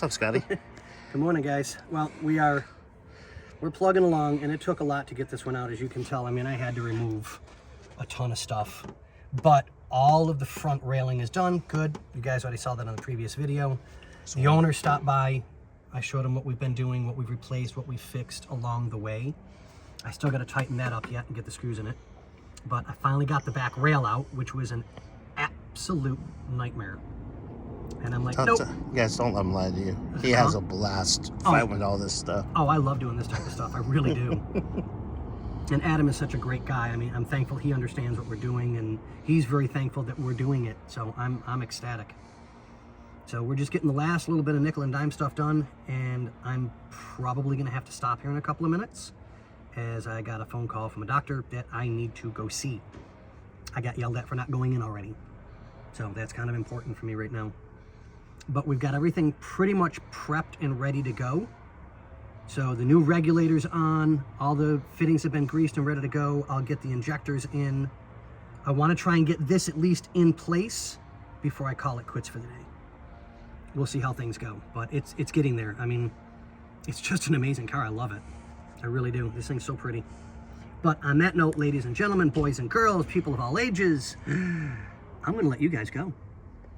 What's up, Scotty? Good morning, guys. Well, we're plugging along, and it took a lot to get this one out, as you can tell. I mean, I had to remove a ton of stuff, but all of the front railing is done. Good. You guys already saw that on the previous video. The owner stopped by. I showed him what we've been doing, what we've replaced, what we've fixed along the way. I still got to tighten that up yet and get the screws in it. But I finally got the back rail out, which was an absolute nightmare. And I'm like, nope. You guys, don't let him lie to you. He has a blast fighting with all this stuff. Oh, I love doing this type of stuff. I really do. And Adam is such a great guy. I mean, I'm thankful he understands what we're doing, and he's very thankful that we're doing it. So I'm ecstatic. So we're just getting the last little bit of nickel and dime stuff done, and I'm probably going to have to stop here in a couple of minutes, as I got a phone call from a doctor that I need to go see. I got yelled at for not going in already. So that's kind of important for me right now. But we've got everything pretty much prepped and ready to go. So the new regulator's on, all the fittings have been greased and ready to go. I'll get the injectors in. I want to try and get this at least in place before I call it quits for the day. We'll see how things go, but it's getting there. I mean, it's just an amazing car. I love it. I really do. This thing's so pretty. But on that note, ladies and gentlemen, boys and girls, people of all ages, I'm going to let you guys go.